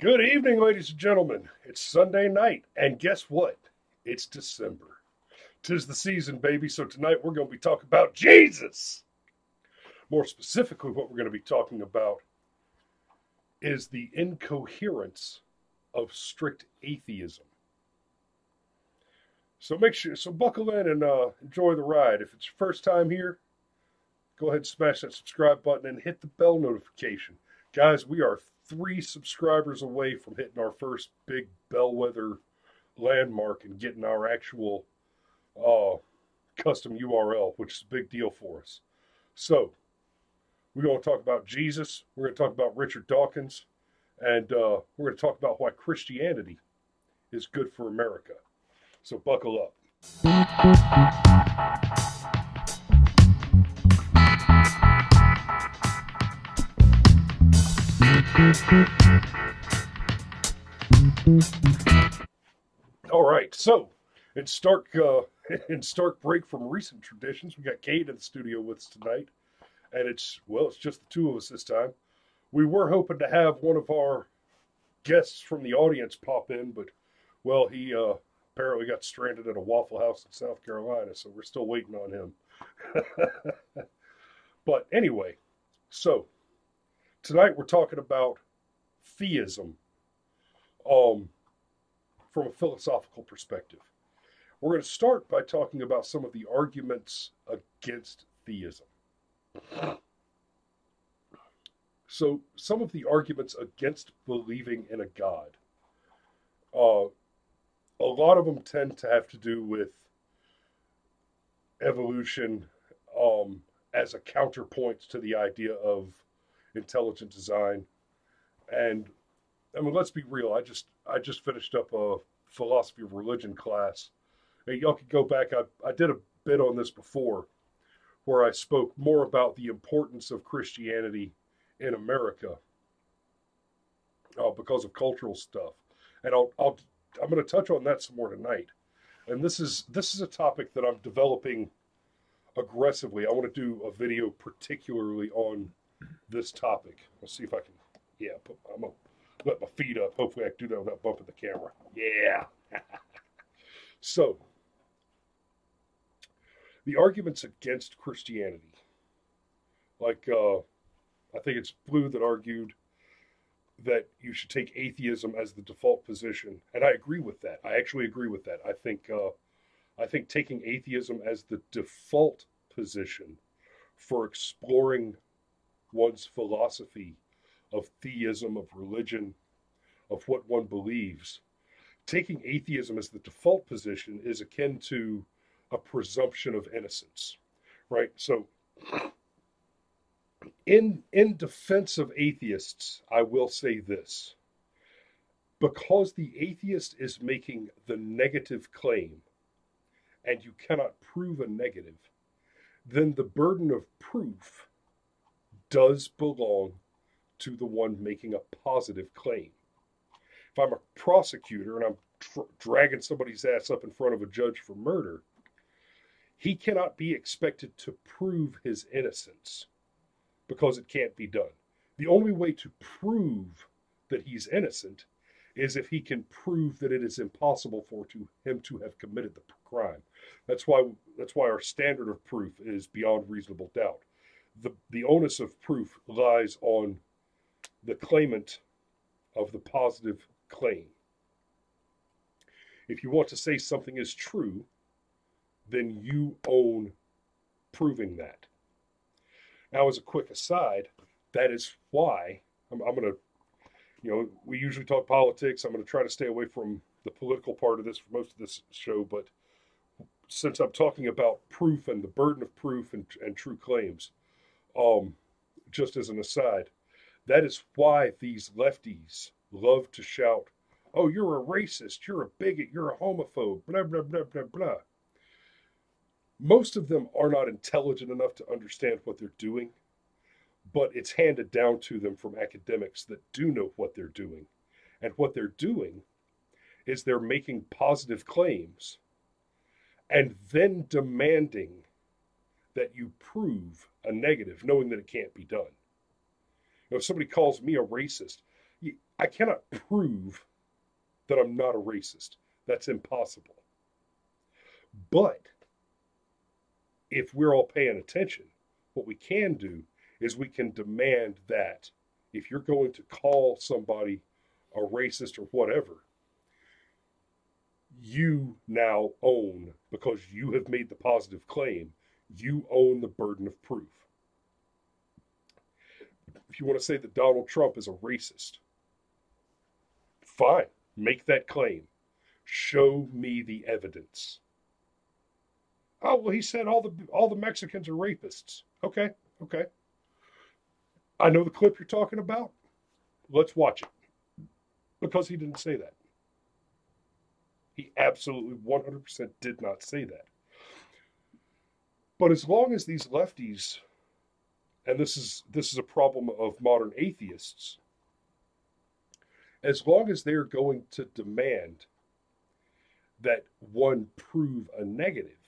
Good evening, ladies and gentlemen. It's Sunday night, and guess what? It's December. 'Tis the season, baby, so tonight we're going to be talking about Jesus. More specifically, what we're going to be talking about is the incoherence of strict atheism. So buckle in and enjoy the ride. If it's your first time here, go ahead and smash that subscribe button and hit the bell notification. Guys, we are 3 subscribers away from hitting our first big bellwether landmark and getting our actual custom URL, which is a big deal for us. So, we're going to talk about Jesus, we're going to talk about Richard Dawkins, and we're going to talk about why Christianity is good for America. So buckle up. All right, so in stark break from recent traditions, we got Kate in the studio with us tonight, and it's just the two of us this time. We were hoping to have one of our guests from the audience pop in, but he apparently got stranded at a Waffle House in South Carolina, so we're still waiting on him. But anyway, so tonight we're talking about theism from a philosophical perspective. We're going to start by talking about some of the arguments against theism. So, some of the arguments against believing in a God. A lot of them tend to have to do with evolution as a counterpoint to the idea of intelligent design. And I mean, let's be real. I just finished up a philosophy of religion class. And y'all could go back. I did a bit on this before, where I spoke more about the importance of Christianity in America because of cultural stuff. And I'm going to touch on that some more tonight. And this is a topic that I'm developing aggressively. I want to do a video particularly on this topic. Let's see if I can. Yeah, I'm going to let my feet up. Hopefully I can do that without bumping the camera. Yeah. So, the arguments against Christianity. Like, I think it's Blue that argued that you should take atheism as the default position. And I agree with that. I actually agree with that. I think taking atheism as the default position for exploring one's philosophy of theism, of religion, of what one believes, taking atheism as the default position is akin to a presumption of innocence, right? So, in defense of atheists, I will say this. Because the atheist is making the negative claim, and you cannot prove a negative, then the burden of proof does belong to the one making a positive claim. If I'm a prosecutor and I'm dragging somebody's ass up in front of a judge for murder, he cannot be expected to prove his innocence because it can't be done. The only way to prove that he's innocent is if he can prove that it is impossible for him to have committed the crime. That's why our standard of proof is beyond reasonable doubt. The onus of proof lies on the claimant of the positive claim. If you want to say something is true, then you own proving that. Now, as a quick aside, that is why I'm going to, we usually talk politics. I'm going to try to stay away from the political part of this for most of this show, but since I'm talking about proof and the burden of proof and true claims, just as an aside, that is why these lefties love to shout, "Oh, you're a racist, you're a bigot, you're a homophobe, blah, blah, blah, blah, blah." Most of them are not intelligent enough to understand what they're doing, but it's handed down to them from academics that do know what they're doing. And what they're doing is they're making positive claims and then demanding that you prove a negative, knowing that it can't be done. If somebody calls me a racist, I cannot prove that I'm not a racist. That's impossible. But if we're all paying attention, what we can do is we can demand that if you're going to call somebody a racist or whatever, you now own, because you have made the positive claim, you own the burden of proof. If you want to say that Donald Trump is a racist, fine, make that claim. Show me the evidence. Oh, well, he said all the Mexicans are rapists. Okay. I know the clip you're talking about. Let's watch it. Because he didn't say that. He absolutely 100% did not say that. But as long as these lefties, and this is a problem of modern atheists, as long as they're going to demand that one prove a negative,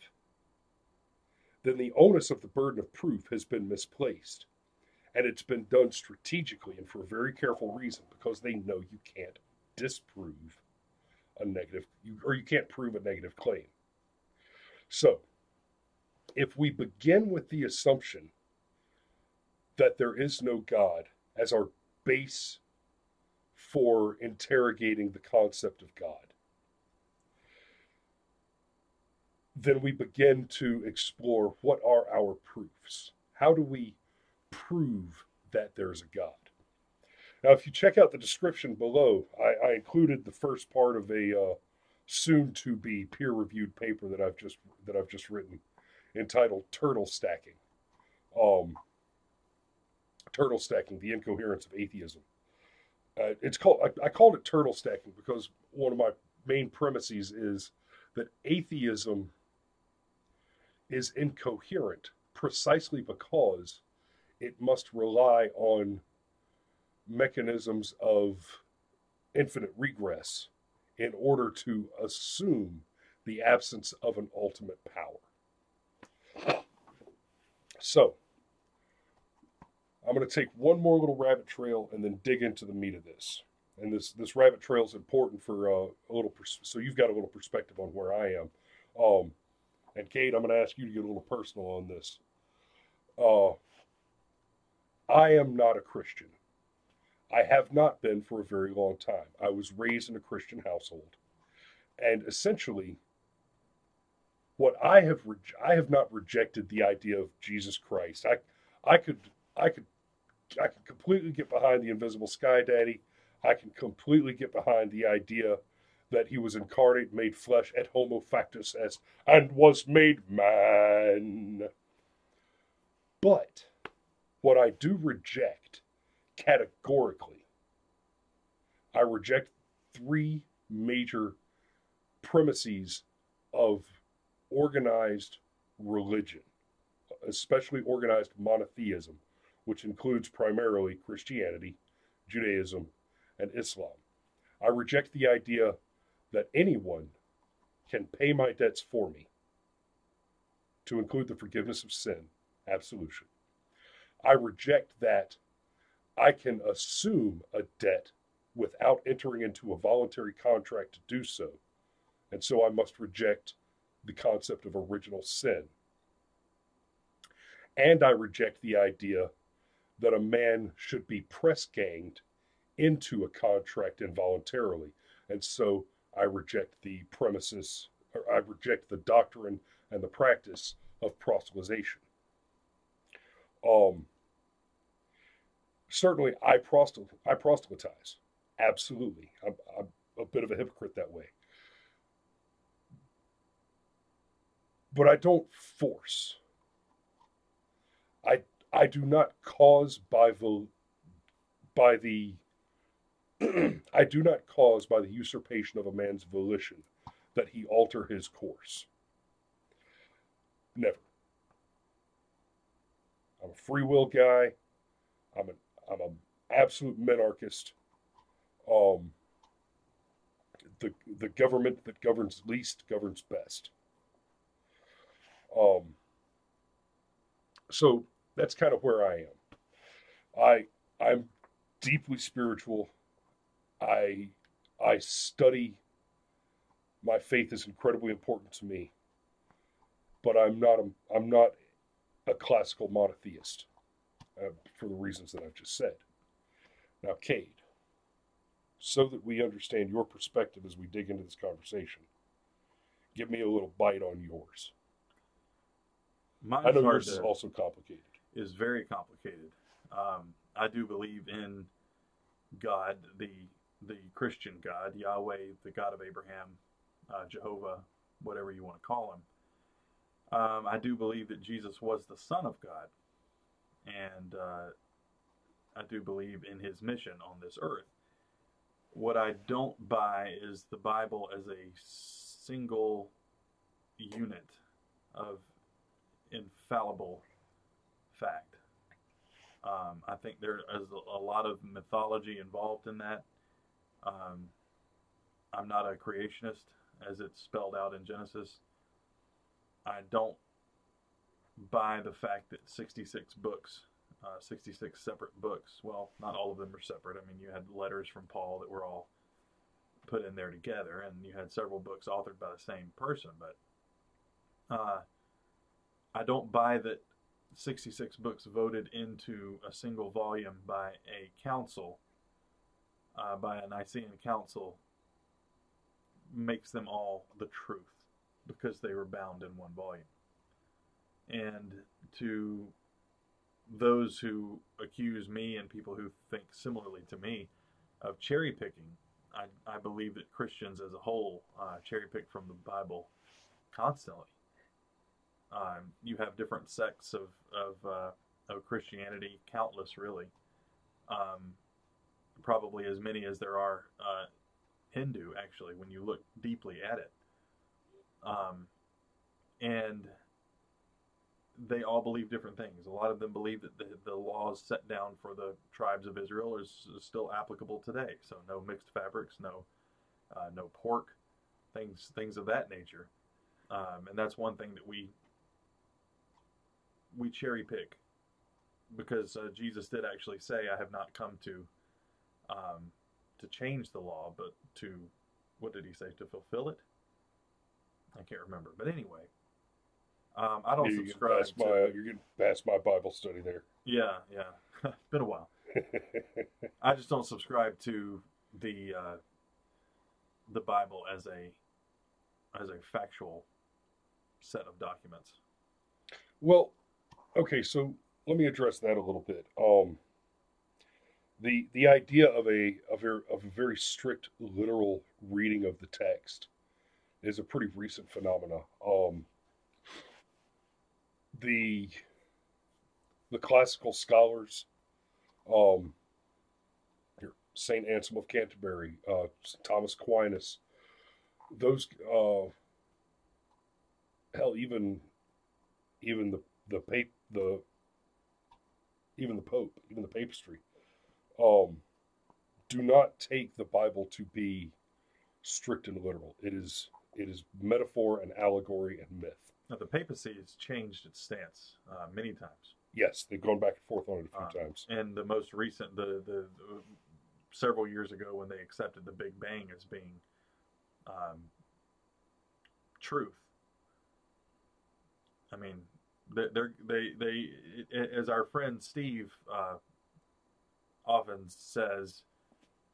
then the onus of the burden of proof has been misplaced. And it's been done strategically and for a very careful reason, because they know you can't disprove a negative, or you can't prove a negative claim. So, if we begin with the assumption that there is no God as our base for interrogating the concept of God, then we begin to explore what are our proofs. How do we prove that there's a God? Now, if you check out the description below, I included the first part of a soon-to-be peer-reviewed paper that I've just written, entitled "Turtle Stacking." Turtle stacking: the incoherence of atheism. It's called. I called it turtle stacking because one of my main premises is that atheism is incoherent precisely because it must rely on mechanisms of infinite regress in order to assume the absence of an ultimate power. So, I'm going to take one more little rabbit trail and then dig into the meat of this. And this rabbit trail is important for a little, so you've got a little perspective on where I am. And Kate, I'm going to ask you to get a little personal on this. I am not a Christian. I have not been for a very long time. I was raised in a Christian household, and essentially, what I have not rejected the idea of Jesus Christ. I could completely get behind the invisible sky daddy. I can completely get behind the idea that he was incarnate, made flesh, et homo factus est, and was made man. But what I do reject categorically, I reject three major premises of organized religion, especially organized monotheism, which includes primarily Christianity, Judaism, and Islam. I reject the idea that anyone can pay my debts for me, to include the forgiveness of sin, absolution. I reject that I can assume a debt without entering into a voluntary contract to do so, and so I must reject the concept of original sin. And I reject the idea that a man should be press-ganged into a contract involuntarily. And so I reject the premises, or I reject the doctrine and the practice of proselytization. Certainly, I proselytize. Absolutely. I'm a bit of a hypocrite that way. But I don't force. I do not cause by the I do not cause by the usurpation of a man's volition that he alter his course. Never. I'm a free will guy. I'm an absolute minarchist. The government that governs least governs best. So that's kind of where I am. I'm deeply spiritual. I study. My faith is incredibly important to me, but I'm not a classical monotheist for the reasons that I've just said. Now, Cade, so that we understand your perspective as we dig into this conversation, give me a little bite on yours. I know yours is also complicated. Is very complicated. I do believe in God, the Christian God, Yahweh, the God of Abraham, Jehovah, whatever you want to call him. I do believe that Jesus was the Son of God, and I do believe in his mission on this earth. What I don't buy is the Bible as a single unit of infallible fact. I think there is a lot of mythology involved in that. I'm not a creationist, as it's spelled out in Genesis. I don't buy the fact that 66 books, 66 separate books, well, not all of them are separate. I mean, you had letters from Paul that were all put in there together, and you had several books authored by the same person, but I don't buy that 66 books voted into a single volume by a council, by a Nicene council, makes them all the truth, because they were bound in one volume. And to those who accuse me and people who think similarly to me of cherry picking, I believe that Christians as a whole cherry pick from the Bible constantly. You have different sects of Christianity, countless really, probably as many as there are Hindu, actually, when you look deeply at it. And they all believe different things. A lot of them believe that the laws set down for the tribes of Israel is still applicable today. So no mixed fabrics, no pork, things of that nature. And that's one thing that we cherry pick, because Jesus did actually say, "I have not come to change the law, but to," what did he say? "To fulfill it." I can't remember, but anyway, I don't subscribe to. You're getting past my Bible study there. Yeah, it's been a while. I just don't subscribe to the Bible as a factual set of documents. Well, okay, so let me address that a little bit. The idea of a very strict literal reading of the text is a pretty recent phenomena. The classical scholars, Saint Anselm of Canterbury, Thomas Aquinas, those hell, even the Pope, even the papistry, do not take the Bible to be strict and literal. It is metaphor and allegory and myth. Now, the papacy has changed its stance many times. Yes, they've gone back and forth on it a few times. And the most recent, the several years ago, when they accepted the Big Bang as being truth. I mean, they as our friend Steve often says,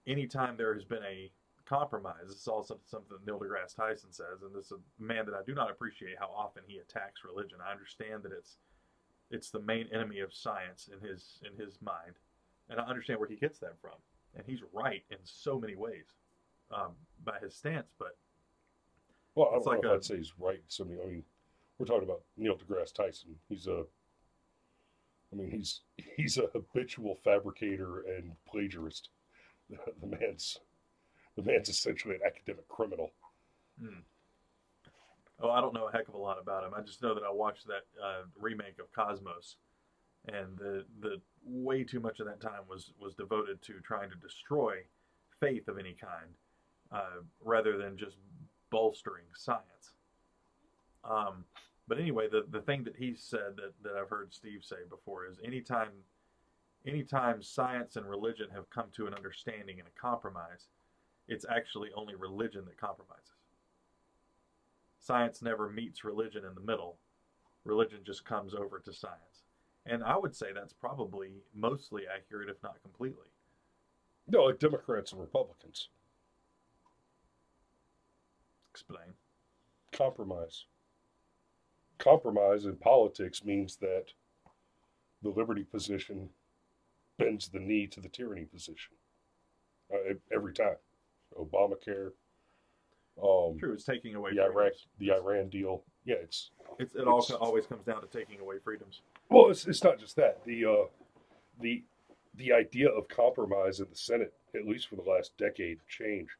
anytime there has been a compromise, this is also something Neil deGrasse Tyson says, and this is a man that I do not appreciate how often he attacks religion. I understand that it's the main enemy of science in his mind, and I understand where he gets that from, and he's right in so many ways by his stance. But well, I don't know if I'd say he's right in so many. I mean, we're talking about Neil deGrasse Tyson. He's a habitual fabricator and plagiarist. The man's essentially an academic criminal. Oh, I don't know a heck of a lot about him. I just know that I watched that remake of Cosmos, and the way too much of that time was devoted to trying to destroy faith of any kind, rather than just bolstering science. But anyway, the thing that he said that I've heard Steve say before is, anytime anytime science and religion have come to an understanding and a compromise, it's actually only religion that compromises. Science never meets religion in the middle. Religion just comes over to science. And I would say that's probably mostly accurate, if not completely. No, like Democrats and Republicans. Explain. Compromise. Compromise in politics means that the liberty position bends the knee to the tyranny position. Every time. Obamacare. True, it's taking away the Iran deal. Yeah, it always comes down to taking away freedoms. Well, it's not just that. The idea of compromise in the Senate, at least for the last decade, change,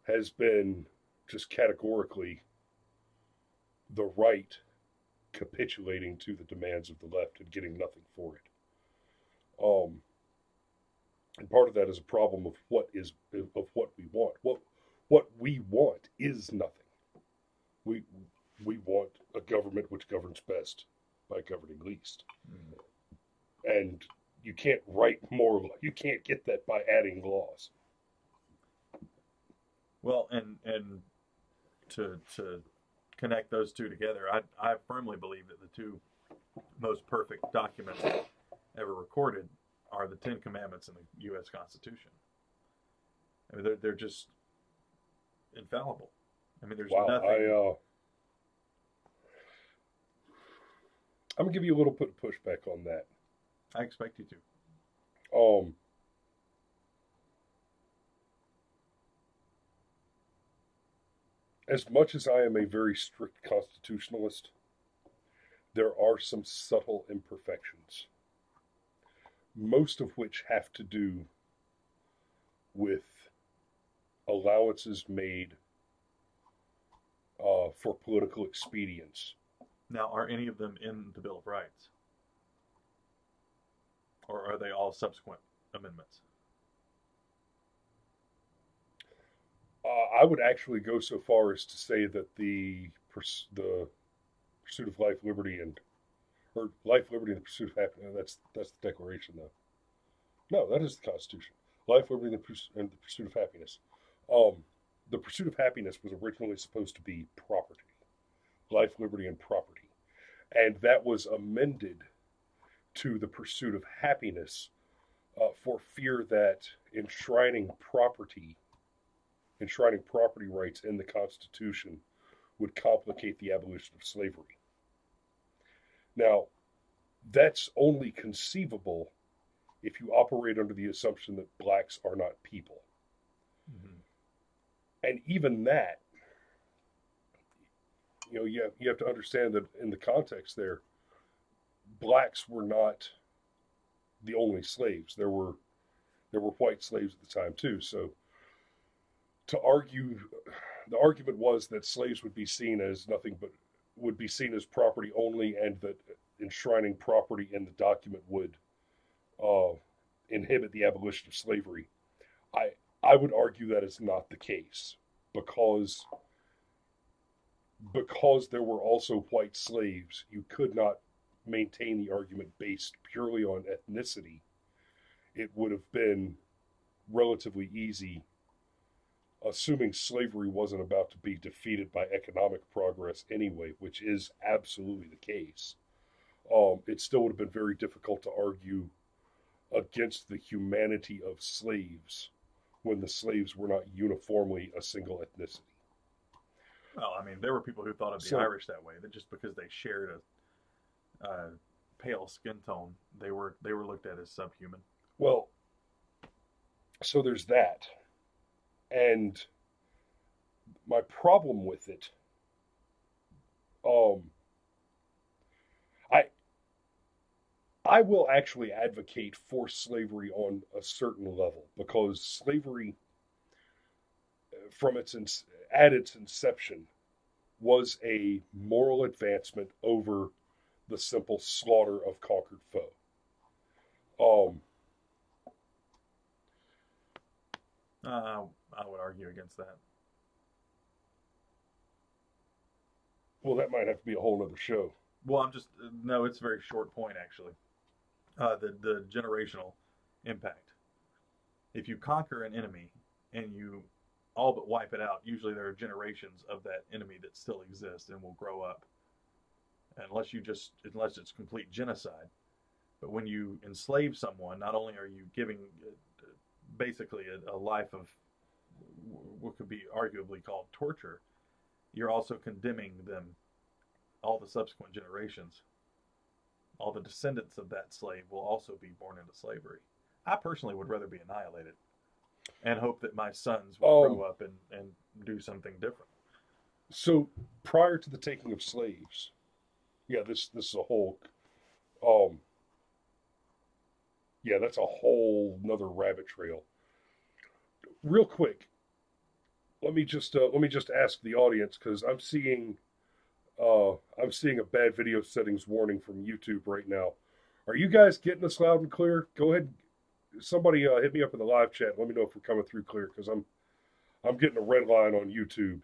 has been just categorically the right capitulating to the demands of the left and getting nothing for it. And part of that is a problem of what we want. What we want is nothing. We want a government which governs best by governing least. And you can't write more. You can't get that by adding laws. Well, and to connect those two together, I firmly believe that the two most perfect documents ever recorded are the Ten Commandments and the U.S. Constitution. I mean, they're just infallible. I mean, there's nothing. I'm gonna give you a little bit of pushback on that. I expect you to. As much as I am a very strict constitutionalist, there are some subtle imperfections, most of which have to do with allowances made for political expedience. Now, are any of them in the Bill of Rights? Or are they all subsequent amendments? I would actually go so far as to say that the pursuit of life, liberty, and life, liberty, and the pursuit of happiness. That's the Declaration, though. No, that is the Constitution. Life, liberty, and the pursuit of happiness. The pursuit of happiness was originally supposed to be property, life, liberty, and property, and that was amended to the pursuit of happiness for fear that enshrining property rights in the Constitution would complicate the abolition of slavery. Now, that's only conceivable if you operate under the assumption that blacks are not people. Mm-hmm. And even that, you have to understand that in the context there, blacks were not the only slaves. There were white slaves at the time too. So the argument was that slaves would be seen as property only, and that enshrining property in the document would inhibit the abolition of slavery. I would argue that is not the case, because there were also white slaves. You could not maintain the argument based purely on ethnicity. It would have been relatively easy, assuming slavery wasn't about to be defeated by economic progress anyway, which is absolutely the case. It still would have been very difficult to argue against the humanity of slaves when the slaves were not uniformly a single ethnicity. Well, I mean, there were people who thought of the Irish that way, that just because they shared a pale skin tone, they were looked at as subhuman. Well, so there's that. And my problem with it, I will actually advocate for slavery on a certain level, because slavery, at its inception, was a moral advancement over the simple slaughter of conquered foe. I would argue against that. Well, that might have to be a whole other show. Well, no, it's a very short point, actually. The generational impact. If you conquer an enemy and you all but wipe it out, usually there are generations of that enemy that still exist and will grow up. Unless it's complete genocide. But when you enslave someone, not only are you giving basically a life of what could be arguably called torture, you're also condemning them, all the subsequent generations. All the descendants of that slave will also be born into slavery. I personally would rather be annihilated and hope that my sons will grow up and do something different. So prior to the taking of slaves, yeah, this is a whole, yeah, that's a whole nother rabbit trail. Real quick, let me just ask the audience, because I'm seeing a bad video settings warning from YouTube right now. Are you guys getting us loud and clear? Go ahead, somebody hit me up in the live chat. Let me know if we're coming through clear, because I'm getting a red line on YouTube,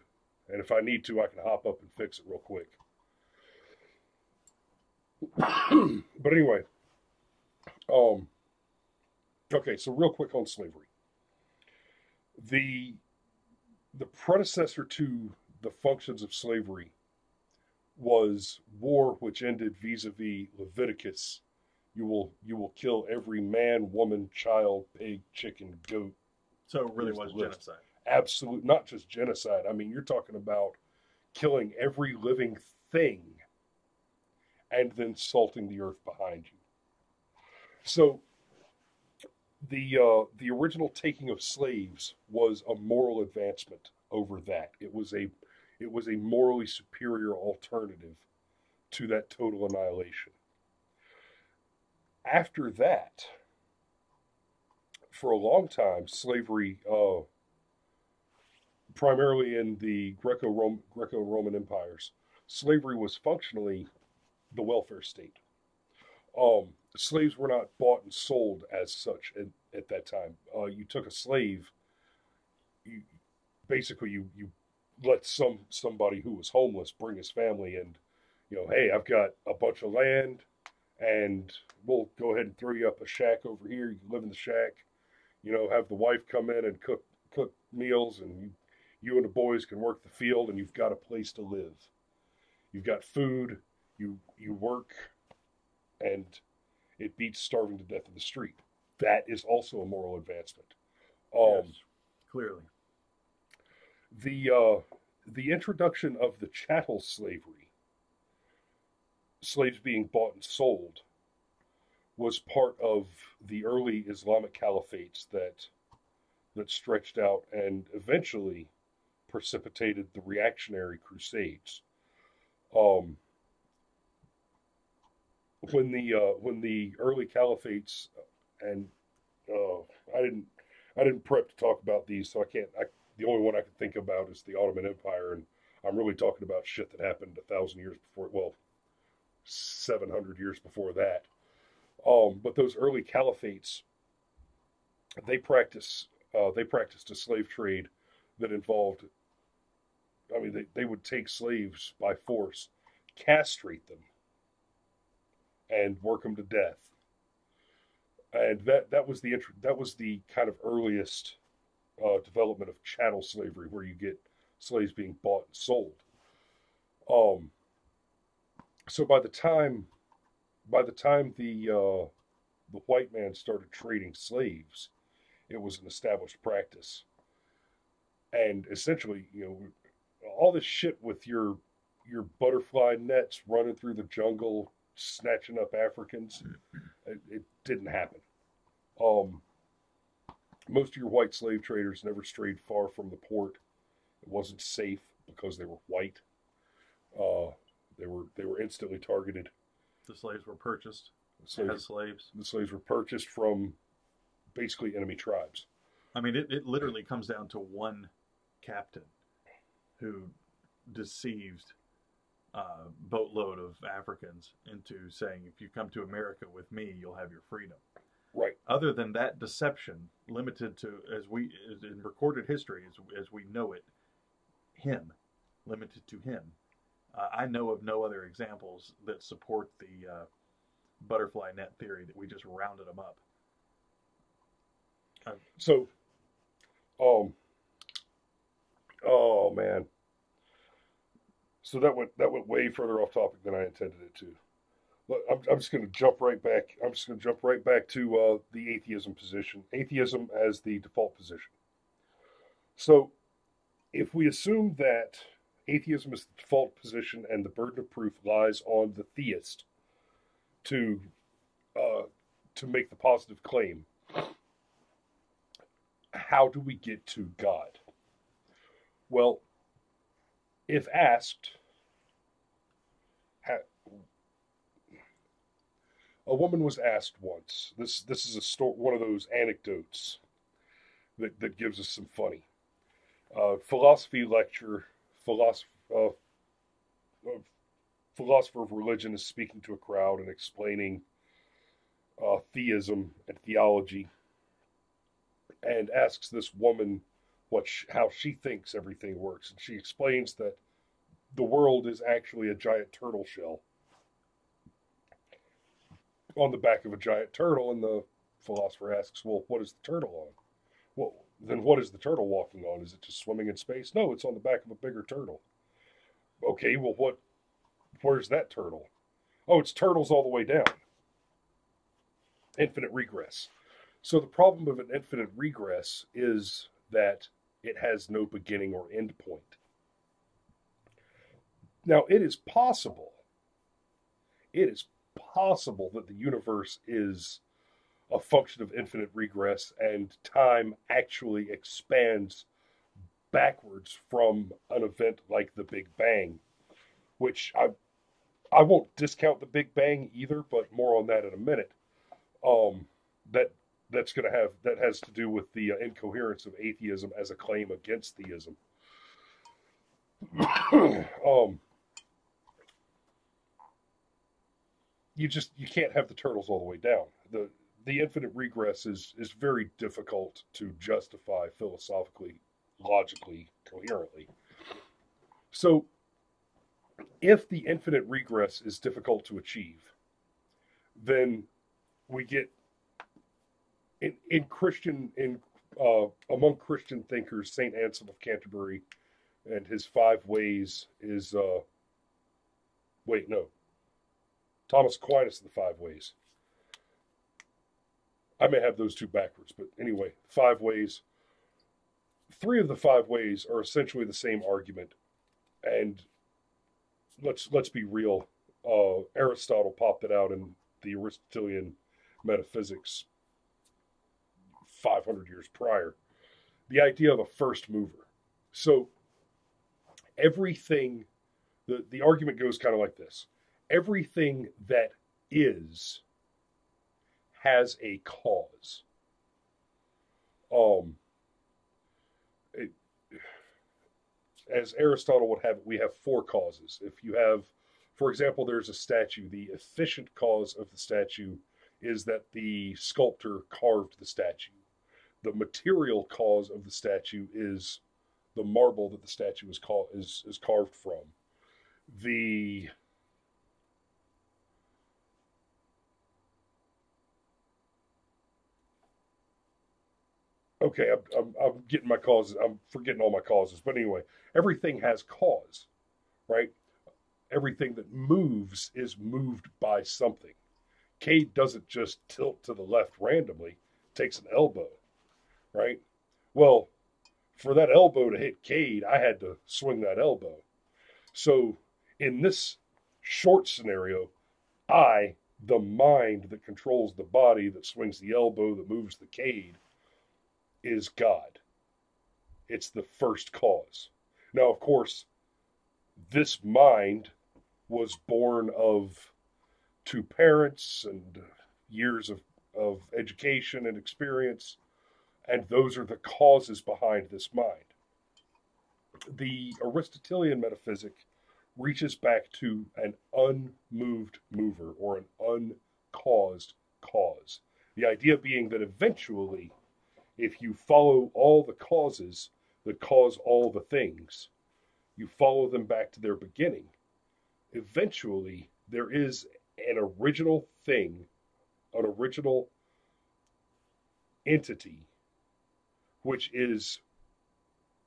and if I need to, I can hop up and fix it real quick. But anyway, okay, so real quick on slavery. The predecessor to the functions of slavery was war, which ended vis-a-vis Leviticus. You will kill every man, woman, child, pig, chicken, goat. So it really was genocide. Absolute, not just genocide. I mean, you're talking about killing every living thing and then salting the earth behind you. So the original taking of slaves was a moral advancement over that. It was a morally superior alternative to that total annihilation. After that, for a long time, slavery, primarily in the Greco-Roman empires, slavery was functionally the welfare state. Slaves were not bought and sold as such at that time. You took a slave, you let somebody who was homeless bring his family, and hey, I've got a bunch of land, and we'll go ahead and throw you up a shack over here. You can live in the shack, have the wife come in and cook meals, and you and the boys can work the field, and you've got a place to live. You've got food, you work, and it beats starving to death in the street. That is also a moral advancement. Yes, clearly. The introduction of the chattel slavery, slaves being bought and sold, was part of the early Islamic caliphates that stretched out and eventually precipitated the reactionary crusades. When the early caliphates, and I didn't prep to talk about these, so the only one I can think about is the Ottoman Empire, and I'm really talking about shit that happened 1,000 years before, well, 700 years before that. But those early caliphates, they practiced a slave trade that involved, I mean, they would take slaves by force, castrate them, and work them to death. And that was the kind of earliest development of chattel slavery, where you get slaves being bought and sold. So by the time the white man started trading slaves, it was an established practice. And essentially, all this shit with your butterfly nets running through the jungle, snatching up Africans, it didn't happen. Most of your white slave traders never strayed far from the port. It wasn't safe because they were white. They were instantly targeted. The slaves were purchased as slaves. The slaves were purchased from basically enemy tribes. I mean, it literally comes down to one captain who deceived a boatload of Africans into saying, if you come to America with me, you'll have your freedom. Right. Other than that deception, limited to, as in recorded history, as we know it, limited to him. I know of no other examples that support butterfly net theory that we just rounded them up. So, oh man. So that went way further off topic than I intended it to. Look, I'm just going to jump right back. I'm just going to jump right back to the atheism position. Atheism as the default position. So, if we assume that atheism is the default position and the burden of proof lies on the theist to make the positive claim, how do we get to God? Well, if asked, a woman was asked once. This is one of those anecdotes that gives us some funny. Philosophy lecture. Philosopher of religion is speaking to a crowd and explaining theism and theology, and asks this woman how she thinks everything works. And she explains that the world is actually a giant turtle shell on the back of a giant turtle. And the philosopher asks, well, what is the turtle on? Well, then what is the turtle walking on? Is it just swimming in space? No, it's on the back of a bigger turtle. Okay, well, where's that turtle? Oh, it's turtles all the way down. Infinite regress. So the problem of an infinite regress is that it has no beginning or end point. Now, it is possible that the universe is a function of infinite regress and time actually expands backwards from an event like the Big Bang, which I won't discount the Big Bang either, but more on that in a minute. That has to do with the incoherence of atheism as a claim against theism. You can't have the turtles all the way down. The infinite regress is very difficult to justify philosophically, logically, coherently. So, if the infinite regress is difficult to achieve, then we get among Christian thinkers, Saint Anselm of Canterbury and his 5 ways is Thomas Aquinas and the 5 ways. I may have those two backwards, but anyway, 5 ways. 3 of the 5 ways are essentially the same argument, and let's be real. Aristotle popped it out in the Aristotelian metaphysics 500 years prior. The idea of a first mover. So everything, the argument goes kind of like this. Everything that is has a cause. As Aristotle would have it, we have 4 causes. If you have, for example, there's a statue. The efficient cause of the statue is that the sculptor carved the statue. The material cause of the statue is the marble that the statue is carved from. Okay, I'm getting my causes. I'm forgetting all my causes. But anyway, everything has cause, right? Everything that moves is moved by something. Cade doesn't just tilt to the left randomly. It takes an elbow, right? Well, for that elbow to hit Cade, I had to swing that elbow. So in this short scenario, the mind that controls the body, that swings the elbow, that moves the Cade, is God. It's the first cause. Now, of course, this mind was born of 2 parents and years of education and experience, and those are the causes behind this mind. The Aristotelian metaphysic reaches back to an unmoved mover or an uncaused cause. The idea being that eventually, if you follow all the causes that cause all the things, you follow them back to their beginning, eventually there is an original thing, an original entity, which is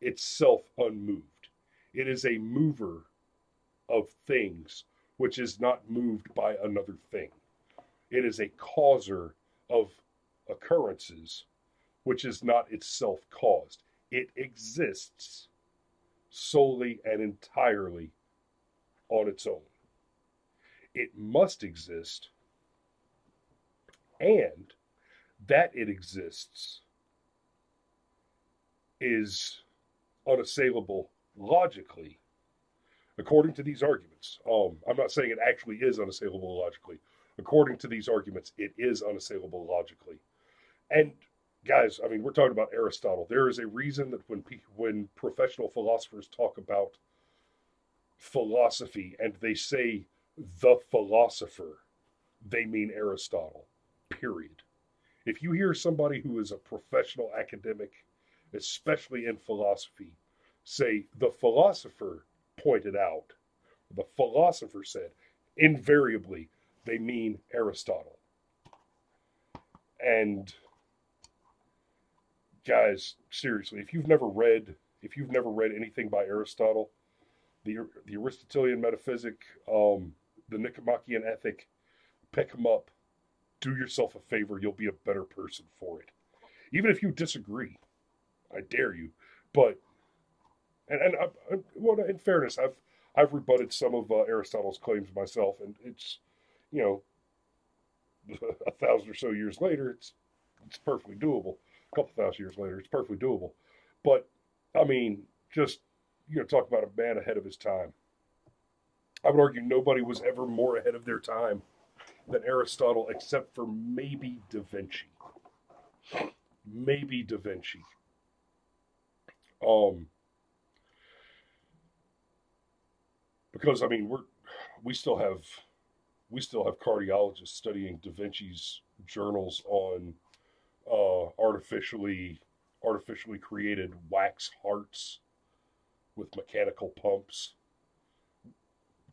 itself unmoved. It is a mover of things, which is not moved by another thing. It is a causer of occurrences, which is not itself caused. It exists solely and entirely on its own. It must exist, and that it exists is unassailable logically, according to these arguments. I'm not saying it actually is unassailable logically. According to these arguments, it is unassailable logically. And guys, I mean, we're talking about Aristotle. There is a reason that when professional philosophers talk about philosophy and they say the philosopher, they mean Aristotle, period. If you hear somebody who is a professional academic, especially in philosophy, say the philosopher pointed out, the philosopher said, invariably they mean Aristotle. And guys, seriously, if you've never read anything by Aristotle, the Aristotelian metaphysic, the Nicomachean ethic, pick them up. Do yourself a favor. You'll be a better person for it. Even if you disagree, I dare you. But well, in fairness, I've rebutted some of Aristotle's claims myself, and it's, you know, 1,000 or so years later, it's perfectly doable. A couple thousand years later, it's perfectly doable. But I mean, just, you know, talk about a man ahead of his time. I would argue nobody was ever more ahead of their time than Aristotle, except for maybe Da Vinci. Maybe Da Vinci. Because I mean, we still have cardiologists studying Da Vinci's journals on artificially created wax hearts with mechanical pumps.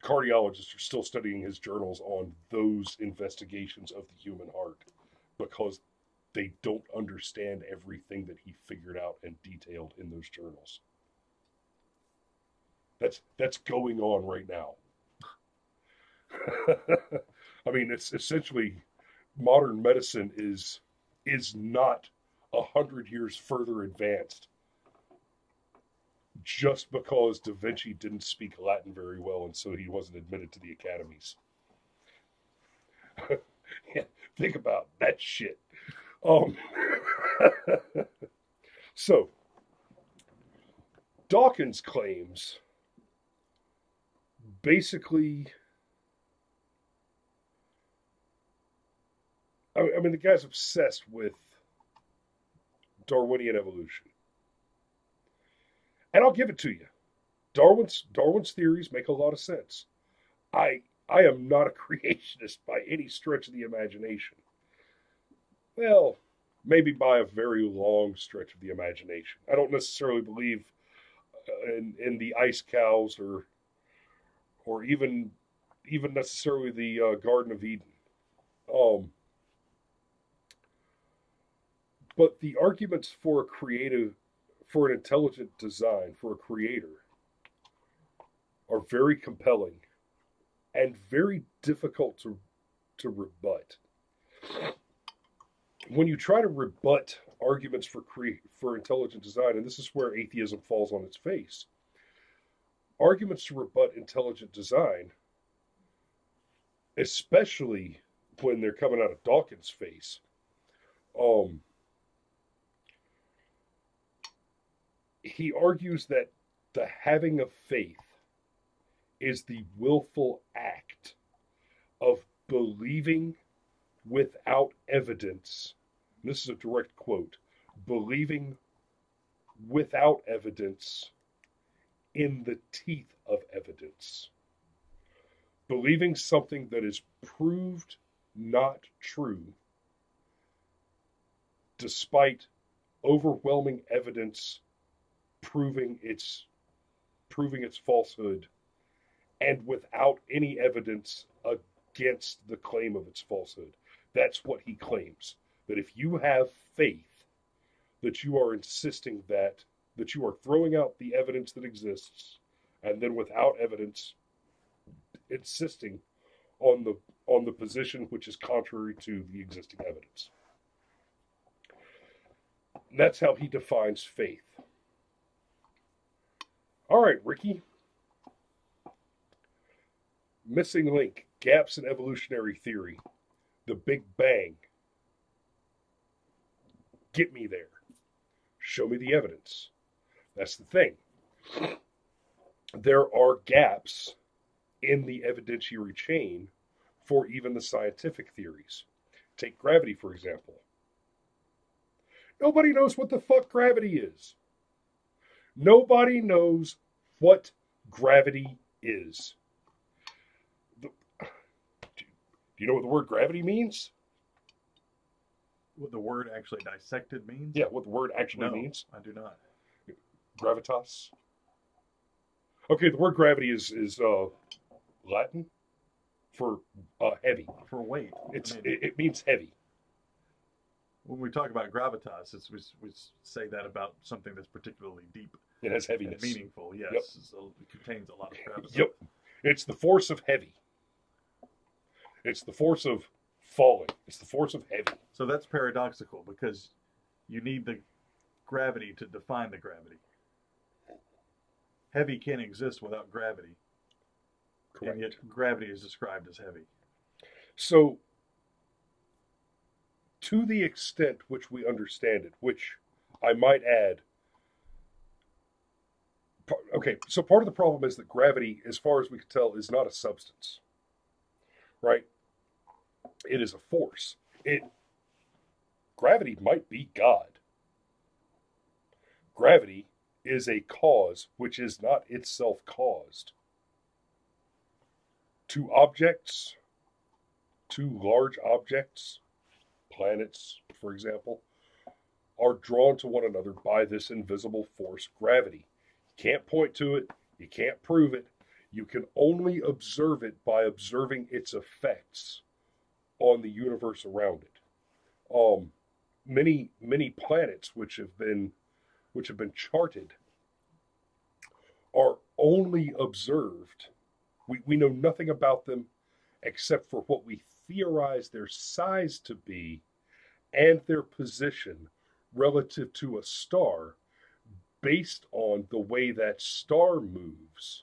Cardiologists are still studying his journals on those investigations of the human heart because they don't understand everything that he figured out and detailed in those journals. That's going on right now. I mean, it's essentially modern medicine is not 100 years further advanced just because Da Vinci didn't speak Latin very well and so he wasn't admitted to the academies. Yeah, think about that shit. So, Dawkins claims basically, I mean, the guy's obsessed with Darwinian evolution. And I'll give it to you. Darwin's theories make a lot of sense. I am not a creationist by any stretch of the imagination. Well, maybe by a very long stretch of the imagination. I don't necessarily believe in the ice cows or even necessarily the Garden of Eden. But the arguments for an intelligent design, for a creator, are very compelling and very difficult to rebut. When you try to rebut arguments for intelligent design, and this is where atheism falls on its face, arguments to rebut intelligent design, especially when they're coming out of Dawkins' face, he argues that the having of faith is the willful act of believing without evidence. And this is a direct quote. Believing without evidence in the teeth of evidence. Believing something that is proved not true despite overwhelming evidence proving its falsehood, and without any evidence against the claim of its falsehood. That's what he claims. That if you have faith, that you are insisting that you are throwing out the evidence that exists, and then without evidence, insisting on the position which is contrary to the existing evidence. And that's how he defines faith. All right, Ricky. Missing link, gaps in evolutionary theory, the Big Bang. Get me there. Show me the evidence. That's the thing. There are gaps in the evidentiary chain for even the scientific theories. Take gravity, for example. Nobody knows what the fuck gravity is. Nobody knows what gravity is. Do you know what the word gravity means? What the word actually dissected means? Yeah, what the word actually No, means. I do not. Gravitas. Okay, the word gravity is Latin for heavy. For weight. It means heavy. When we talk about gravitas, we say that about something that's particularly deep. It has heaviness. And meaningful, yes. Yep. So it contains a lot of gravitas. Yep. It's the force of heavy. It's the force of falling. It's the force of heavy. So that's paradoxical because you need the gravity to define the gravity. Heavy can't exist without gravity. Correct. And yet gravity is described as heavy. So, to the extent which we understand it, which I might add, okay, so part of the problem is that gravity, as far as we can tell, is not a substance, right? It is a force. Gravity might be God. Gravity is a cause which is not itself caused. Two large objects, planets, for example, are drawn to one another by this invisible force, gravity. You can't point to it. You can't prove it. You can only observe it by observing its effects on the universe around it. Many planets which have been charted are only observed. We know nothing about them except for what we theorize their size to be and their position relative to a star based on the way that star moves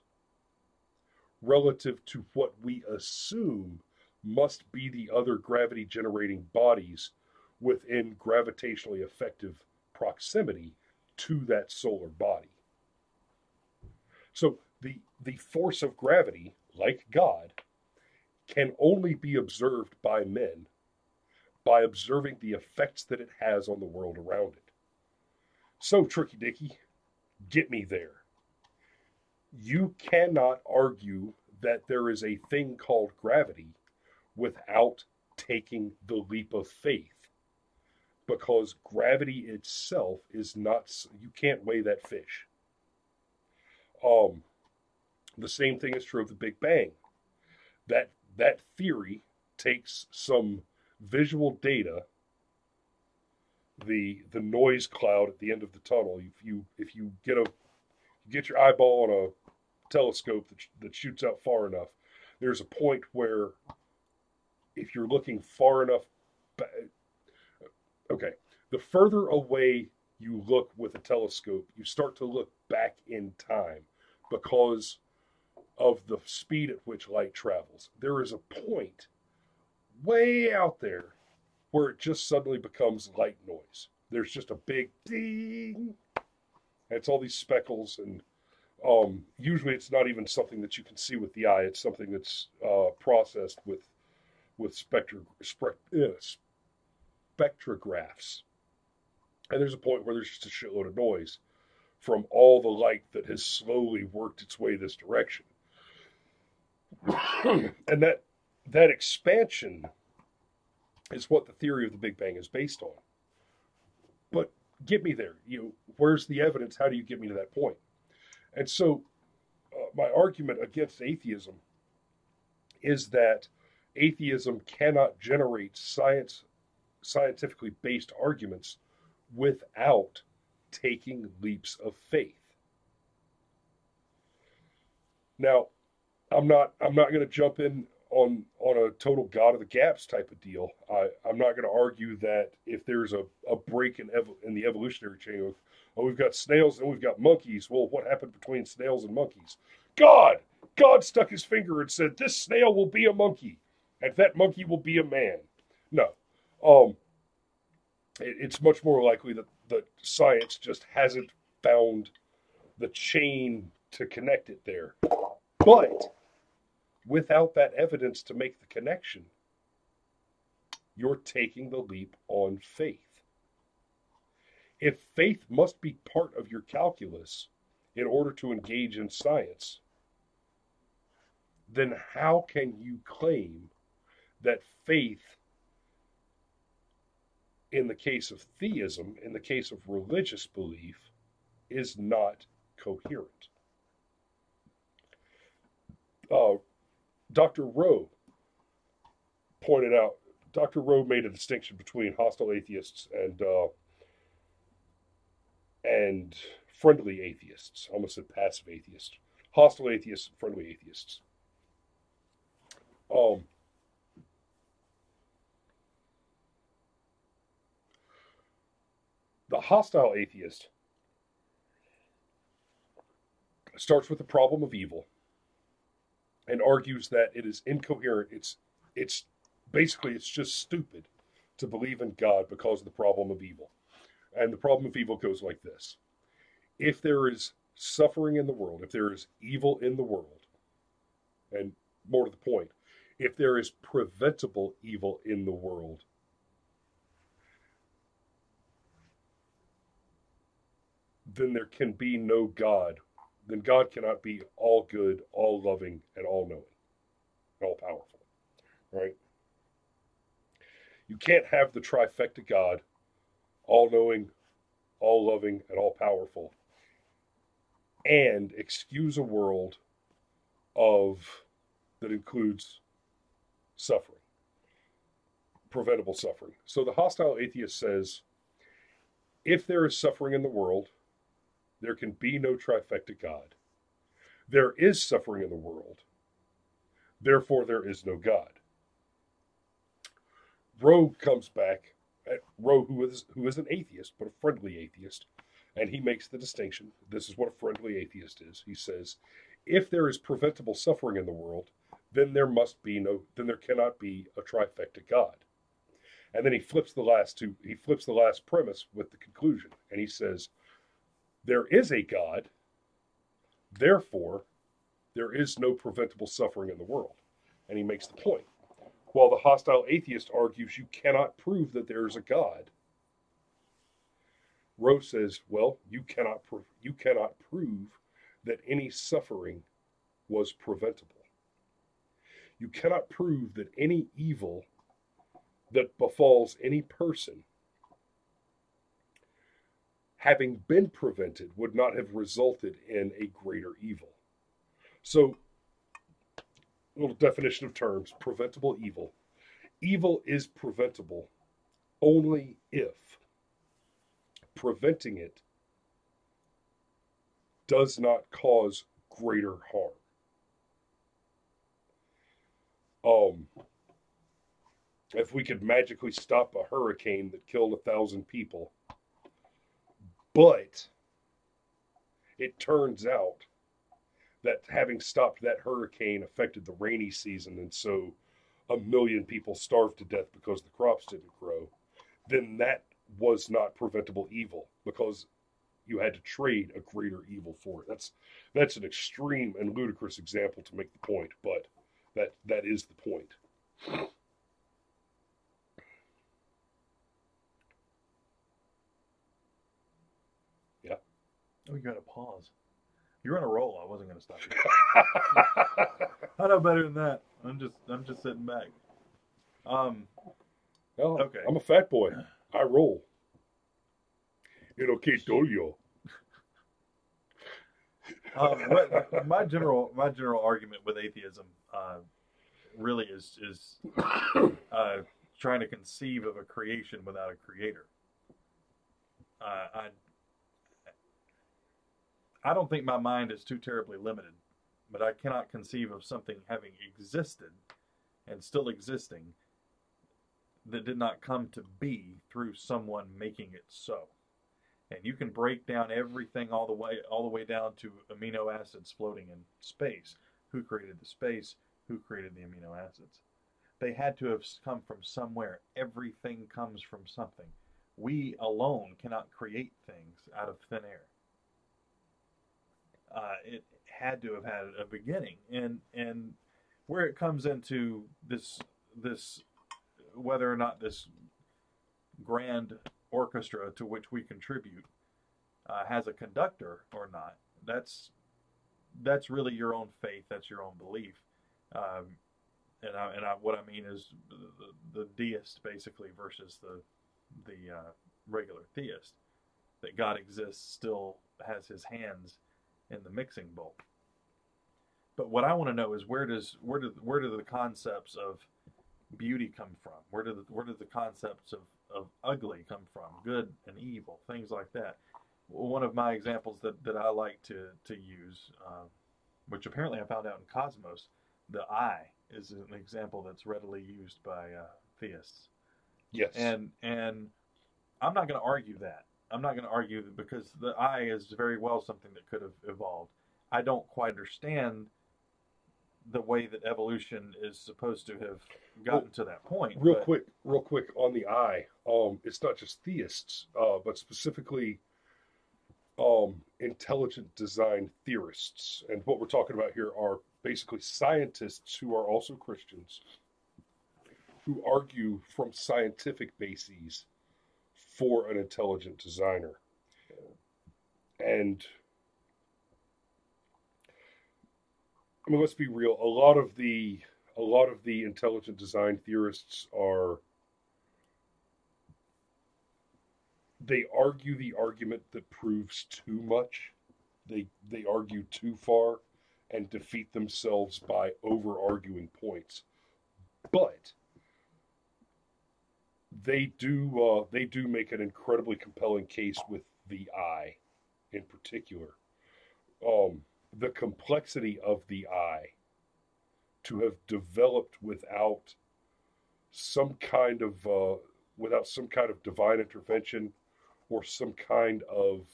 relative to what we assume must be the other gravity generating bodies within gravitationally effective proximity to that solar body. So the force of gravity, like God, can only be observed by men by observing the effects that it has on the world around it. So, Tricky Dicky, get me there. You cannot argue that there is a thing called gravity without taking the leap of faith, because gravity itself is not, you can't weigh that fish. The same thing is true of the Big Bang. That theory takes some visual data, the noise cloud at the end of the tunnel. If you get your eyeball on a telescope that shoots out far enough, there's a point where if you're looking far enough, okay, the further away you look with a telescope, you start to look back in time because of the speed at which light travels. There is a point way out there where it just suddenly becomes light noise. There's just a big ding. And it's all these speckles, and usually it's not even something that you can see with the eye. It's something that's processed with spectrographs. And there's a point where there's just a shitload of noise from all the light that has slowly worked its way this direction. And that expansion is what the theory of the Big Bang is based on. But get me there. Where's the evidence? How do you get me to that point? And so my argument against atheism is that atheism cannot generate scientifically based arguments without taking leaps of faith. Now, I'm not going to jump in on a total God of the gaps type of deal. I'm not going to argue that if there's a break in the evolutionary chain of, oh, we've got snails and we've got monkeys. Well, what happened between snails and monkeys? God stuck his finger and said, this snail will be a monkey, and that monkey will be a man. No. It's much more likely that science just hasn't found the chain to connect it there. But without that evidence to make the connection, you're taking the leap on faith. If faith must be part of your calculus in order to engage in science, then how can you claim that faith, in the case of theism, in the case of religious belief, is not coherent? Dr. Rowe made a distinction between hostile atheists and friendly atheists. I almost said passive atheists. Hostile atheists and friendly atheists. The hostile atheist starts with the problem of evil and argues that it is incoherent. It's basically, it's just stupid to believe in God because of the problem of evil. And the problem of evil goes like this. If there is suffering in the world, if there is evil in the world, and more to the point, if there is preventable evil in the world, then there can be no God. Then God cannot be all good, all loving, and all knowing, all powerful, right? You can't have the trifecta God, all knowing, all loving, and all powerful, and excuse a world that includes suffering, preventable suffering. So the hostile atheist says, if there is suffering in the world, there can be no trifecta God. There is suffering in the world. Therefore, there is no God. Rowe comes back, Rowe, who is an atheist, but a friendly atheist, and he makes the distinction. This is what a friendly atheist is. He says, if there is preventable suffering in the world, then there cannot be a trifecta God. And then he flips the last premise with the conclusion, and he says, there is a God, therefore, there is no preventable suffering in the world. And he makes the point. While the hostile atheist argues you cannot prove that there is a God, Rowe says, well, you cannot prove that any suffering was preventable. You cannot prove that any evil that befalls any person, having been prevented, would not have resulted in a greater evil. So, a little definition of terms: preventable evil. Evil is preventable only if preventing it does not cause greater harm. If we could magically stop a hurricane that killed 1,000 people, but it turns out that having stopped that hurricane affected the rainy season, and so 1 million people starved to death because the crops didn't grow, then that was not preventable evil, because you had to trade a greater evil for it. That's an extreme and ludicrous example to make the point, but that is the point. Yeah. Oh, you got to pause. You're on a roll. I wasn't going to stop you. I know better than that. I'm just sitting back. Well, okay. I'm a fat boy. I roll. Que dolio. My general argument with atheism really is trying to conceive of a creation without a creator. I don't think my mind is too terribly limited, but I cannot conceive of something having existed and still existing that did not come to be through someone making it so. And you can break down everything all the way down to amino acids floating in space. Who created the space? Who created the amino acids? They had to have come from somewhere. Everything comes from something. We alone cannot create things out of thin air. It had to have had a beginning, and where it comes into this whether or not this grand orchestra to which we contribute has a conductor or not, that's really your own faith, that's your own belief, what I mean is the deist basically versus the regular theist, that God exists, still has his hands in the mixing bowl. But what I want to know is where do the concepts of beauty come from? Where do the concepts of ugly come from? Good and evil, things like that. One of my examples that I like to use, which apparently I found out in Cosmos, the eye is an example that's readily used by theists. Yes. And I'm not going to argue that. I'm not going to argue because the eye is very well something that could have evolved. I don't quite understand the way that evolution is supposed to have gotten to that point. Real quick on the eye. It's not just theists, but specifically intelligent design theorists. And what we're talking about here are basically scientists who are also Christians, who argue from scientific bases for an intelligent designer. And I mean, let's be real. A lot of the intelligent design theorists they argue the argument that proves too much. They argue too far and defeat themselves by over arguing points. But they do make an incredibly compelling case with the eye in particular. The complexity of the eye to have developed without some kind of divine intervention or some kind of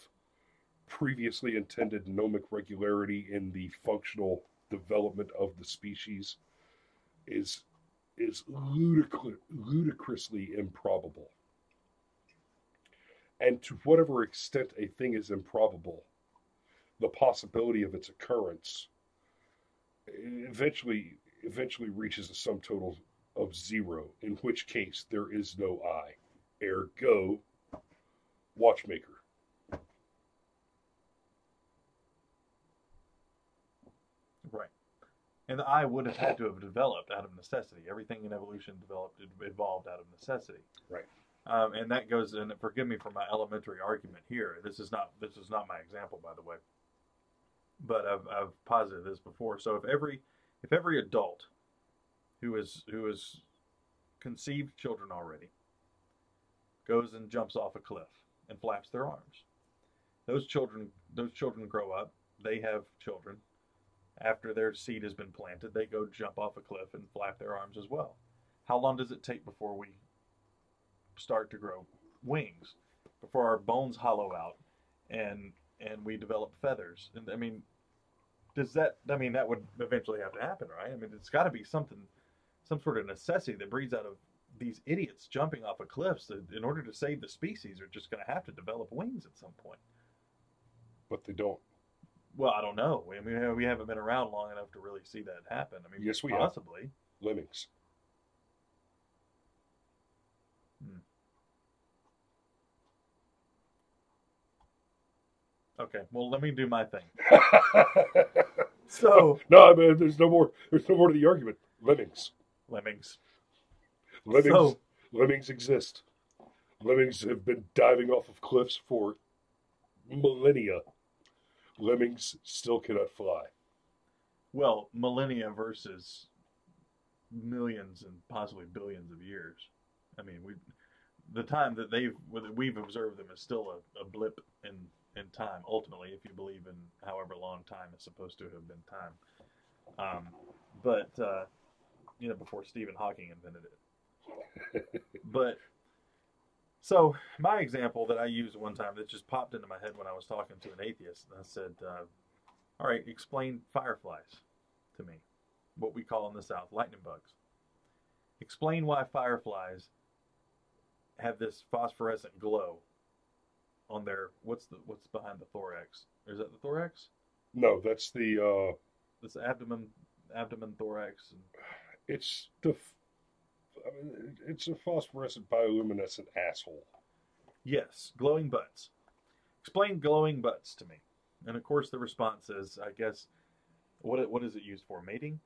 previously intended gnomic regularity in the functional development of the species is ludicrously improbable. And to whatever extent a thing is improbable, the possibility of its occurrence eventually reaches a sum total of zero, in which case there is no I. Ergo, watchmaker. Right. And the eye would have had to have developed out of necessity. Everything in evolution evolved out of necessity. Right. And that goes, and forgive me for my elementary argument here. This is not my example, by the way. But I've posited this before. So if every adult who is conceived children already goes and jumps off a cliff and flaps their arms, those children grow up. They have children. After their seed has been planted, they go jump off a cliff and flap their arms as well. How long does it take before we start to grow wings, before our bones hollow out and we develop feathers? And I mean, that would eventually have to happen, right? I mean, it's got to be some sort of necessity that breeds out of these idiots jumping off of cliffs that, in order to save the species, are just going to have to develop wings at some point. But they don't. Well, I don't know. I mean, we haven't been around long enough to really see that happen. I mean, yes, we possibly. Have. Lemmings. Okay, well, let me do my thing. So no, I mean, there's no more to the argument. Lemmings. Lemmings exist. Lemmings have been diving off of cliffs for millennia. Lemmings still cannot fly. Well, millennia versus millions and possibly billions of years. I mean, the time that we've observed them is still a blip in time. Ultimately, if you believe in however long time is supposed to have been time, but before Stephen Hawking invented it. But so my example that I used one time that just popped into my head when I was talking to an atheist, and I said, "All right, explain fireflies to me, what we call in the South lightning bugs. Explain why fireflies have this phosphorescent glow on their what's behind the thorax? Is that the thorax? No, that's the this abdomen, thorax. It's it's a phosphorescent bioluminescent asshole. Yes, glowing butts. Explain glowing butts to me. And of course, the response is, I guess, what is it used for? Mating?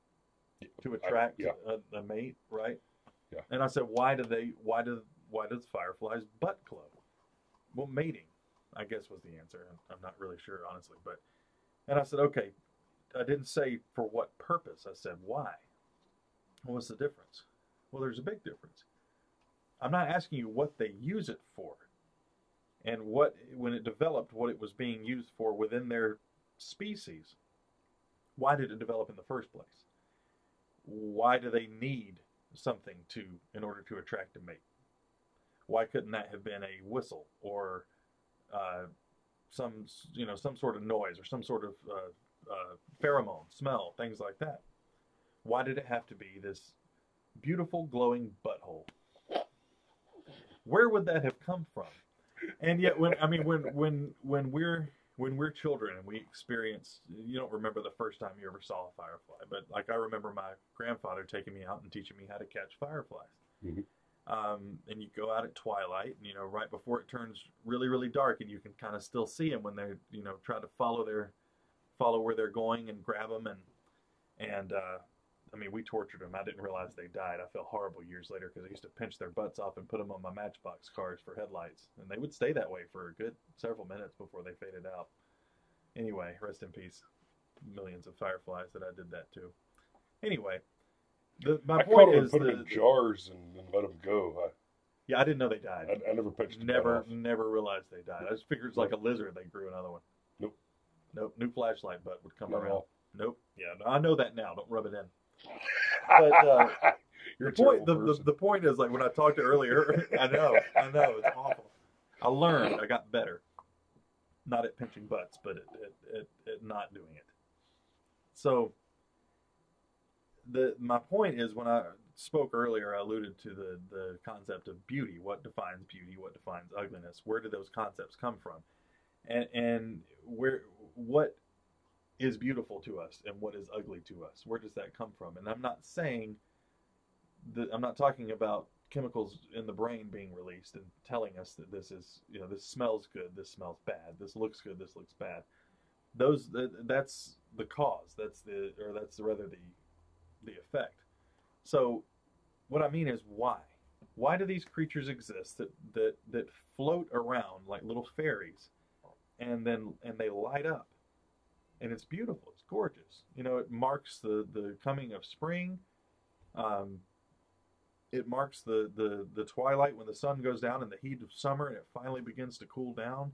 To attract a mate, right? Yeah. And I said, why does fireflies butt glow? Well, mating, I guess, was the answer. I'm not really sure, honestly. And I said, okay, I didn't say for what purpose. I said, why? What's the difference? Well, there's a big difference. I'm not asking you what they use it for and when it developed, what it was being used for within their species. Why did it develop in the first place? Why do they need something in order to attract a mate? Why couldn't that have been a whistle or some sort of noise or some sort of pheromone, smell, things like that? Why did it have to be this beautiful glowing butthole? Where would that have come from? And yet, when we're children and we experience, you don't remember the first time you ever saw a firefly, but like I remember my grandfather taking me out and teaching me how to catch fireflies. Mm-hmm. And you go out at twilight, and right before it turns really, really dark, and you can kind of still see them when they're try to follow where they're going and grab them, and we tortured them. I didn't realize they died. I felt horrible years later because I used to pinch their butts off and put them on my Matchbox cars for headlights. And they would stay that way for a good several minutes before they faded out. Anyway, rest in peace. Millions of fireflies that I did that to. Anyway, my point is... put them in jars and let them go. Yeah, I didn't know they died. I never pinched them Never realized they died. I just figured it's like a lizard, they grew another one. Nope. New flashlight butt would come around. Nope. Yeah, I know that now. Don't rub it in. But the point is, like when I talked earlier, I know it's awful. I learned, I got better, not at pinching butts, but at not doing it. So my point is, when I spoke earlier, I alluded to the concept of beauty. What defines beauty? What defines ugliness? Where do those concepts come from? And what is beautiful to us and what is ugly to us? Where does that come from? And I'm not talking about chemicals in the brain being released and telling us that this is, this smells good, this smells bad, this looks good, this looks bad. That's the cause. That's rather the effect. So what I mean is, why? Why do these creatures exist that float around like little fairies and they light up? And it's beautiful. It's gorgeous. It marks the coming of spring. It marks the twilight when the sun goes down in the heat of summer and it finally begins to cool down.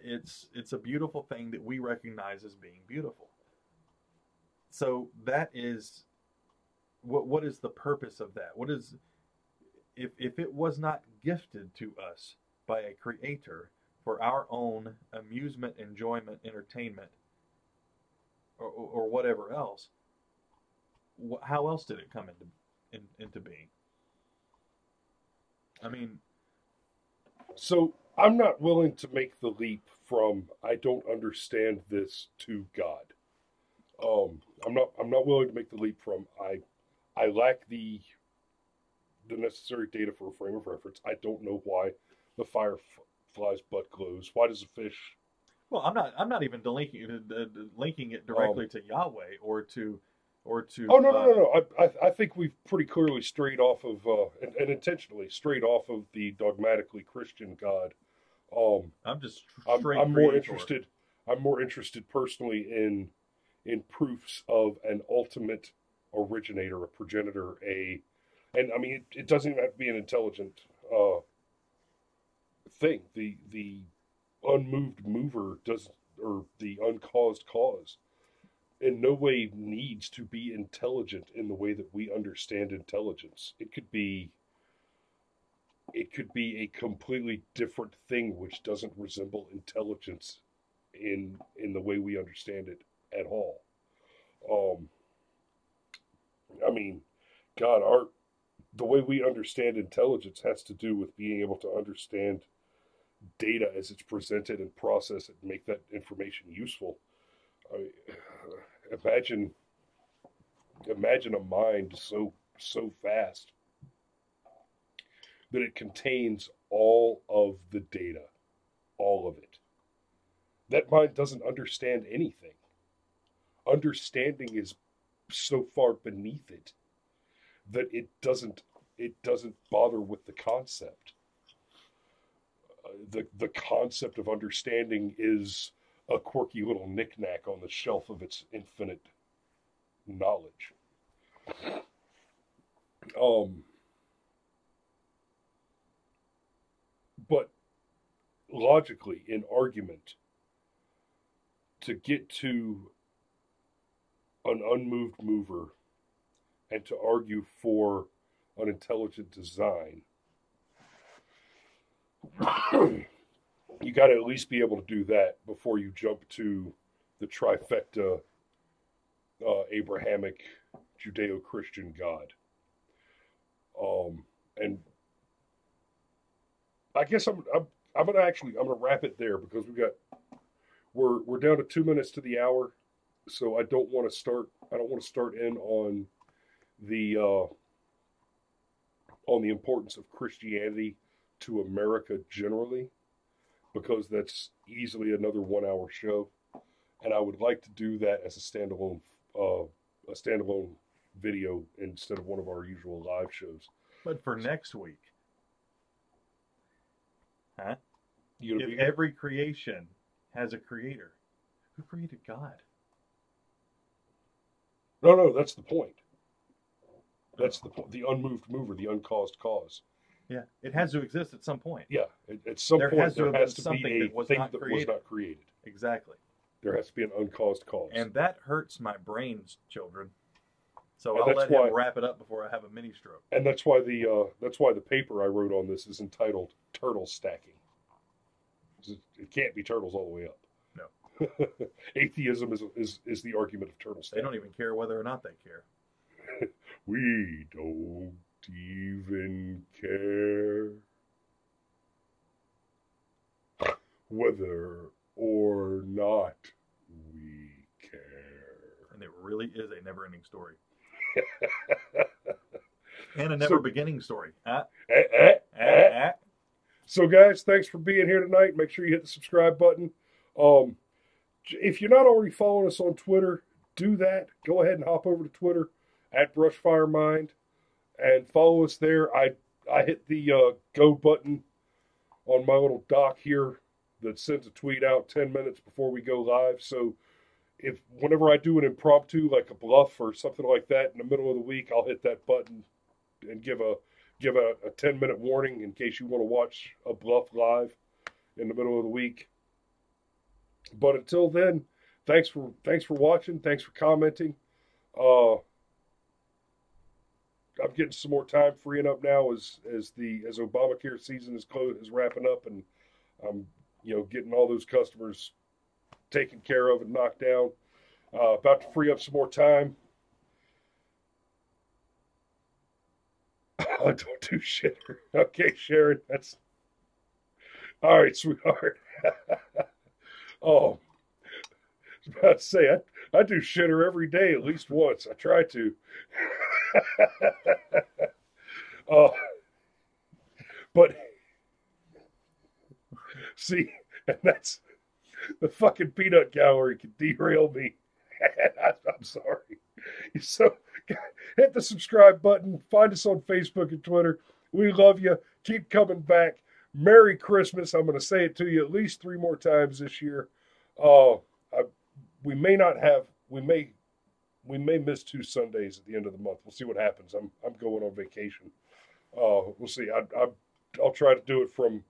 It's a beautiful thing that we recognize as being beautiful. So that is what is the purpose of that? What is if it was not gifted to us by a creator for our own amusement, enjoyment, entertainment, or whatever else, how else did it come into being? So I'm not willing to make the leap from I don't understand this to God. I'm not willing to make the leap from I lack the necessary data for a frame of reference. I don't know why the firefly's butt glows. Why does a fish? Well, I'm not even linking it directly to Yahweh or to. Oh no! I think we've pretty clearly strayed off of and intentionally strayed off of the dogmatically Christian God. I'm more interested. I'm more interested personally in proofs of an ultimate originator, a progenitor, and I mean, it doesn't even have to be an intelligent thing. The unmoved mover does, or the uncaused cause, in no way needs to be intelligent in the way that we understand intelligence. It could be a completely different thing which doesn't resemble intelligence in the way we understand it at all. I mean, God, the way we understand intelligence has to do with being able to understand data as it's presented and process it and make that information useful. I mean, imagine a mind so fast that it contains all of the data, all of it. That mind doesn't understand anything. Understanding is so far beneath it that it doesn't bother with the concept. The concept of understanding is a quirky little knickknack on the shelf of its infinite knowledge. But logically, in argument, to get to an unmoved mover and to argue for an intelligent design, you got to at least be able to do that before you jump to the trifecta Abrahamic Judeo-Christian God. And I guess I'm gonna wrap it there, because we're down to 2 minutes to the hour, so I don't want to start in on the importance of Christianity to America generally, because that's easily another 1 hour show, and I would like to do that as a standalone video instead of one of our usual live shows. But for next week, huh? If every creation has a creator, who created God? No, that's the point. That's the point. The unmoved mover, the uncaused cause. Yeah, it has to exist at some point. Yeah, at some point there has to be a thing that was not created. Exactly. There has to be an uncaused cause. And that hurts my brains, children. So I'll let him wrap it up before I have a mini stroke. And that's why the paper I wrote on this is entitled "Turtle Stacking." It can't be turtles all the way up. No. Atheism is the argument of turtle stacking. They don't even care whether or not they care. We don't even care whether or not we care. And it really is a never-ending story. And a never-beginning story. So, guys, thanks for being here tonight. Make sure you hit the subscribe button. If you're not already following us on Twitter, do that. Go ahead and hop over to Twitter at Brushfire Mind and follow us there. I hit the go button on my little dock here that sends a tweet out 10 minutes before we go live. So whenever I do an impromptu, like a bluff or something like that in the middle of the week, I'll hit that button and give a 10-minute warning in case you want to watch a bluff live in the middle of the week. But until then, thanks for watching. Thanks for commenting. I'm getting some more time freeing up now as Obamacare season is wrapping up, and I'm getting all those customers taken care of and knocked down. About to free up some more time. I don't do shitter. Okay, Sharon, that's all right, sweetheart. Oh, I was about to say, I do shitter every day at least once. I try to. But see, and that's the fucking peanut gallery can derail me. I'm sorry. So hit the subscribe button. Find us on Facebook and Twitter. We love you. Keep coming back. Merry Christmas. I'm going to say it to you at least 3 more times this year. We may we may miss 2 Sundays at the end of the month. We'll see what happens. I'm going on vacation. We'll see. I'll try to do it from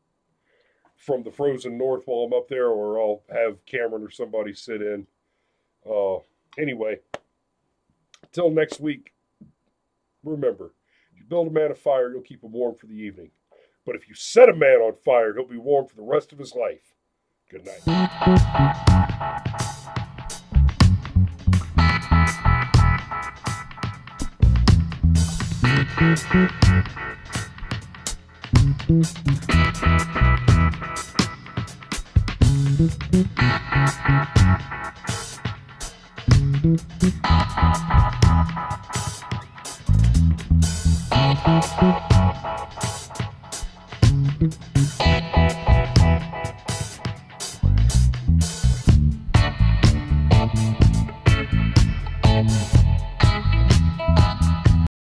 the frozen north while I'm up there, or I'll have Cameron or somebody sit in. Anyway, until next week, remember, if you build a man a fire, you'll keep him warm for the evening. But if you set a man on fire, he'll be warm for the rest of his life. Good night. Thank you.